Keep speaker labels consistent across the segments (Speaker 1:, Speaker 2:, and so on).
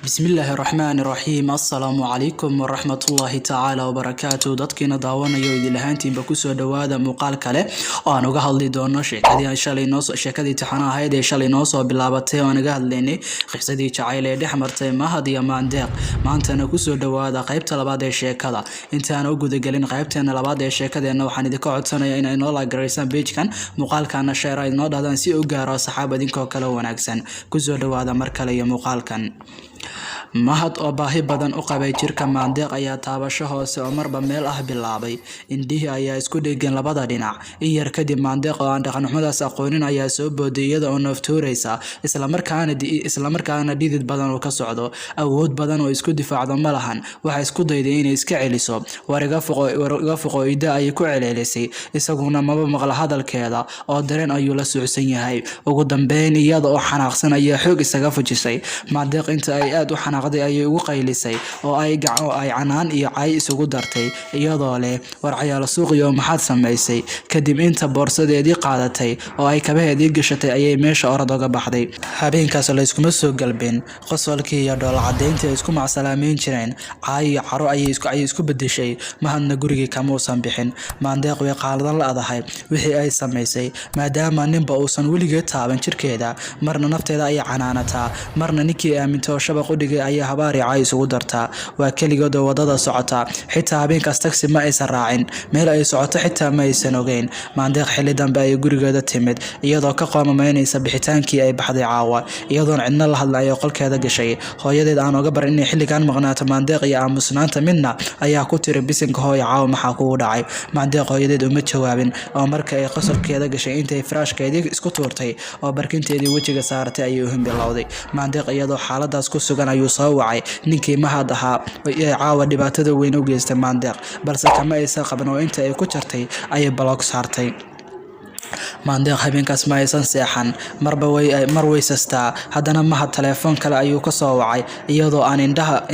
Speaker 1: bismillaahi raxmaani raxiim assalaamu calaykum waraxmatullaahi tacaala wabarakaatu dadkiina daawanayo idin lahaantiinba kusoo dhawaada muuqaal kale oo aan uga hadli doono sheekadii taxana ahayd ee shalay noo soo bilaabatay oo aan uga hadlaynay qisadii jacayl ee dhex martay mahad iyo maandeeq maantana kusoo dhawaada qaybta labaad ee sheekada intaan u gudagelin qaybteena labaad ee sheekadeena waxaan idinka codsanayaa inay noo laagaraysaan page-kan muuqaalkana share ay noo dhahdaan si uu gaaro asxaab idinkoo kale wanaagsan kusoo dhawaada mar kale iyo muuqaalkan mahad oo baahi badan u qabay jirka maandeeq ayaa taabasho hoose oo marba meel ah bilaabay indhihii ayaa isku dhegeen labada dhinac in yar kadib maandeeq oo aan dhaqanxumadaas aqoonin ayaa soo booday iyada oo nooftuuraysa islamarkaana dhidid badan uu ka socdo awood badan oo isku difaacdo ma lahan waxay isku dayday inay iska celiso war iga foqo ida ayay ku celcelisay isaguna maba maqla hadalkeeda oo dareen ayuu la socsan yahay ugu dambeyn iyada oo xanaaqsan ayaa xoog isaga fujisay maandeeq inta ay aad u xanaaqday ayay ugu qaylisay oo ay canaan iyo cay isugu dartay iyadoo leh war cayaal suuqiyo maxaad samaysay kadib inta boorsadeedii qaadatay oo ay kabaheedii gashatay ayay meesha orod uga baxday habeenkaas la iskuma soo galbin qosolkii iyo dhool cadaynta ay isku macsalaameyn jireen cay iyo caro ayay isku bedeshay mahadna gurigii kama uusan bixin maandeeq way qaaladan la-dahay wixii ay samaysay maadaama ninba uusan weligeed taaban jirkeeda marna nafteeda ayay canaanataa marna ninkii aaminta oo shabaq u dhigay ayaa habaari cay isugu dartaa waa keligood oo wadada socota xitaa habeenkaas taxi ma aysan raacin meel ay socoto xitaa ma aysan ogeyn maandeeq xilli dambe ayay gurigeeda timid iyadoo ka qoomamaynaysa bixitaankii ay baxday caawa iyadoon cidna la hadlay ayay qolkeeda gashay hooyadeed aan oga barin inay xilligan maqnaato maandeeq iyo aamusnaanta midna ayaa ku tiri bisinka hooya caawa maxaa kugu dhacay maandeeq hooyadeed uma jawaabin oo marka ay qosolkeeda gashay intay firaashkeedii isku tuurtay oo barkinteedii wejiga saaratay ayay u himbilowday maandeeq iyadoo xaaladaas ku sugan ayuu soo wacay ninkii mahad ahaa ee caawa dhibaatada weyn u geystay maandeeq balse kama aysan qaban oo inta ay ku jartay ayay baloog saartay maandeeq habeenkaas ma aysan seexan mar weysastaa haddana mahad telefoon kale ayuu ka soo wacay iyadoo aan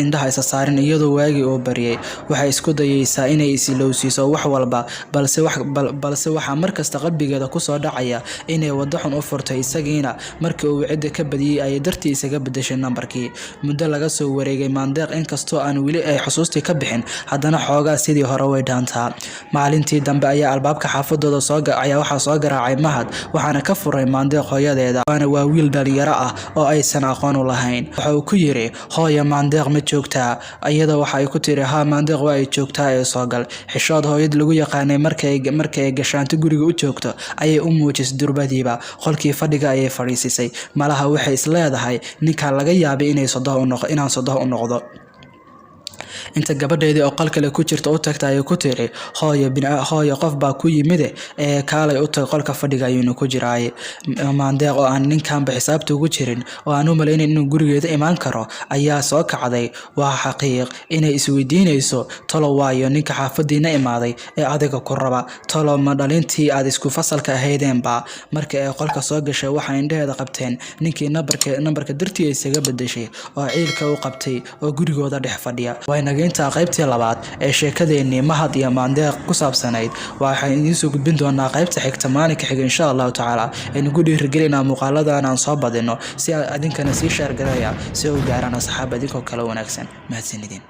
Speaker 1: indhaha isa saarin iyadoo waagii uu baryay waxay isku dayaysaa inay isilowsiiso wax walba balse waxaa markasta qalbigeeda kusoo dhacaya inay wado xun u furtay isagiina markii uu cidda ka badiyey ayay dartii isaga bedeshay nambarkii muddo laga soo wareegay maandeeq inkastoo aan weli ay xusuustii ka bixin haddana xoogaa sidii hore way dhaantaa maalintii dambe ayaa albaabka xaafadooda waxaa soo garaacay mahad waxaana ka furay maandeeq hooyadeeda waa wiil dhalinyaro ah oo aysan aqoon u lahayn waxa uu ku yiri hooya maandeeq ma joogtaa iyada waxa ay ku tiri haa maandeeq waa ay joogtaa ee soo gal xishood hooyad lagu yaqaanay markay gashaanto guriga u joogto ayay u muujisay durbadiiba qolkii fadhiga ayay fadhiisisay malaha waxay is leedahay ninka laga yaabay inaan sodoh u noqdo inta gabadheedii oo qol kale ku jirta u tagtay ayay ku tiri hooyo qof baa ku yimid ee kaalay u tag qolka fadhiga ayuuna ku jiraay maandeeq oo aan ninkanba xisaabta ugu jirin oo aan u malaynayn inuu gurigeeda imaan karo ayaa soo kacday waa xaqiiq inay isweydiinayso tolo waayo ninka xaafadiina imaaday ee adiga ku raba tolo ma dhalintii aad isku fasalka ahaydeenba markii ay qolka soo gashay waxay indhaheeda qabteen ninkii nambarka dartii ay isaga bedeshay oo ciilka u qabtay oo gurigooda dhex fadhiya inta qaybtii labaad ee sheekadeennii mahad iyo maandeeq ku saabsanayd waxaan idiin soo gudbin doonaa qaybta xigta maalinka xiga insha allahu tacaala aynu ku dhiirigelinaa muuqaaladan aan soo badino si adinkana sii shaargaraya si u gaaraan asxaab idinkoo kale wanaagsan mahadsanidin